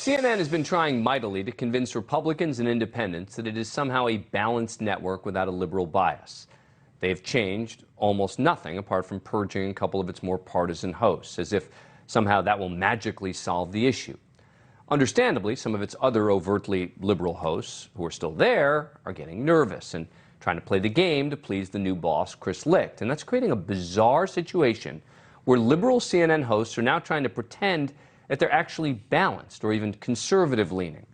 CNN has been trying mightily to convince Republicans and independents that it is somehow a balanced network without a liberal bias. They've changed almost nothing apart from purging a couple of its more partisan hosts, as if somehow that will magically solve the issue. Understandably, some of its other overtly liberal hosts, who are still there, are getting nervous and trying to play the game to please the new boss, Chris Licht. And that's creating a bizarre situation where liberal CNN hosts are now trying to pretend that they're actually balanced or even conservative-leaning.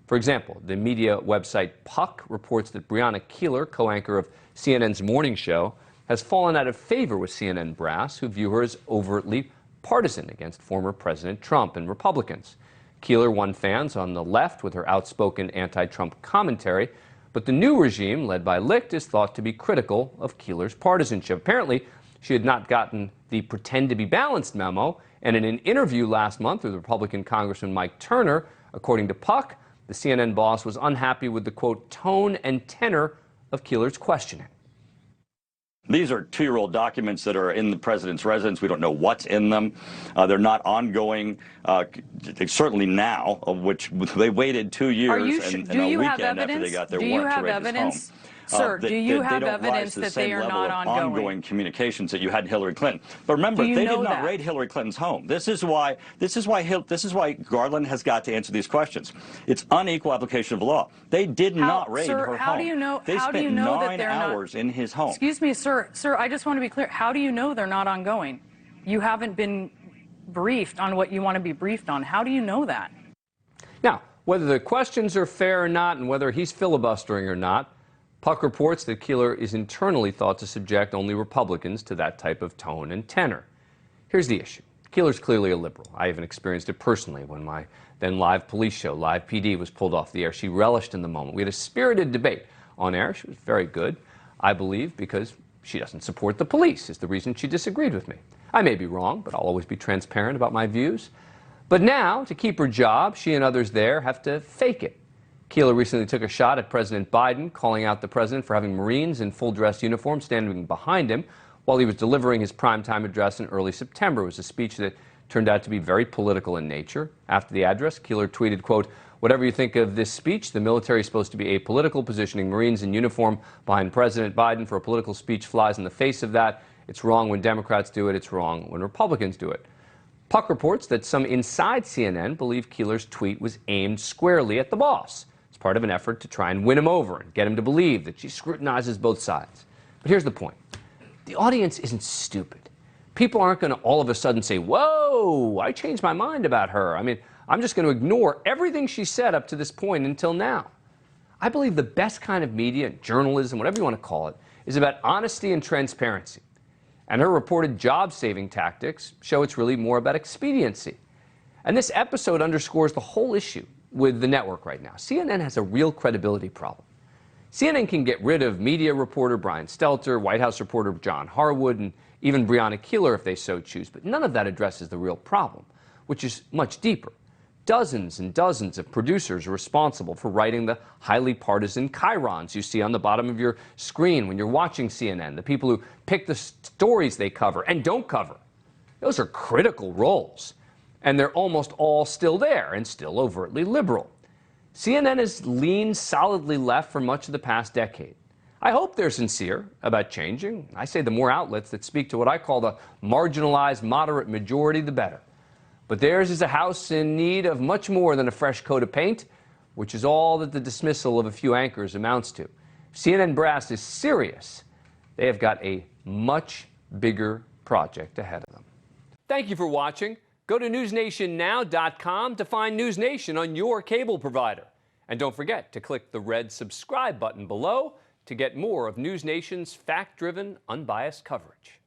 For example, the media website Puck reports that Brianna Keilar, co-anchor of CNN's morning show, has fallen out of favor with CNN brass, who view her as overtly partisan against former President Trump and Republicans. Keilar won fans on the left with her outspoken anti-Trump commentary, but the new regime, led by Licht, is thought to be critical of Keilar's partisanship. Apparently, she had not gotten the pretend to be balanced memo, and in an interview last month with Republican Congressman Mike Turner, according to Puck, the CNN boss was unhappy with the, quote, tone and tenor of Keilar's questioning. These are two-year-old documents that are in the president's residence. We don't know what's in them. They're not ongoing, certainly now, of which they waited 2 years and a weekend after they got their warrant to raid his home. Sir, do you have evidence that they are not ongoing communications that you had in Hillary Clinton? But remember, they did not raid Hillary Clinton's home. This is why Garland has got to answer these questions. It's unequal application of law. They did not raid her home. How do you know? They how spent do you know 9 that they're hours in his home. Excuse me, sir. Sir, I just want to be clear. How do you know they're not ongoing? You haven't been briefed on what you want to be briefed on. How do you know that? Now, whether the questions are fair or not, and whether he's filibustering or not, Puck reports that Keilar is internally thought to subject only Republicans to that type of tone and tenor. Here's the issue. Keilar's clearly a liberal. I even experienced it personally when my then live police show, Live PD, was pulled off the air. She relished in the moment. We had a spirited debate on air. She was very good, I believe, because she doesn't support the police is the reason she disagreed with me. I may be wrong, but I'll always be transparent about my views. But now, to keep her job, she and others there have to fake it. Keilar recently took a shot at President Biden, calling out the president for having Marines in full-dress uniform standing behind him while he was delivering his primetime address in early September. It was a speech that turned out to be very political in nature. After the address, Keilar tweeted, quote, "Whatever you think of this speech, the military is supposed to be apolitical. Positioning Marines in uniform behind President Biden for a political speech flies in the face of that. It's wrong when Democrats do it. It's wrong when Republicans do it." Puck reports that some inside CNN believe Keilar's tweet was aimed squarely at the boss. Part of an effort to try and win him over and get him to believe that she scrutinizes both sides. But here's the point. The audience isn't stupid. People aren't going to all of a sudden say, whoa, I changed my mind about her. I mean, I'm just going to ignore everything she said up to this point until now. I believe the best kind of media, journalism, whatever you want to call it, is about honesty and transparency. And her reported job-saving tactics show it's really more about expediency. And this episode underscores the whole issue with the network right now. CNN has a real credibility problem. CNN can get rid of media reporter Brian Stelter, White House reporter John Harwood, and even Brianna Keilar if they so choose, but none of that addresses the real problem, which is much deeper. Dozens and dozens of producers are responsible for writing the highly partisan chyrons you see on the bottom of your screen when you're watching CNN, the people who pick the stories they cover and don't cover. Those are critical roles. And they're almost all still there and still overtly liberal. CNN has leaned solidly left for much of the past decade. I hope they're sincere about changing. I say the more outlets that speak to what I call the marginalized moderate majority, the better. But theirs is a house in need of much more than a fresh coat of paint, which is all that the dismissal of a few anchors amounts to. If CNN brass is serious, they have got a much bigger project ahead of them. Thank you for watching. Go to newsnationnow.com to find NewsNation on your cable provider. And don't forget to click the red subscribe button below to get more of NewsNation's fact-driven, unbiased coverage.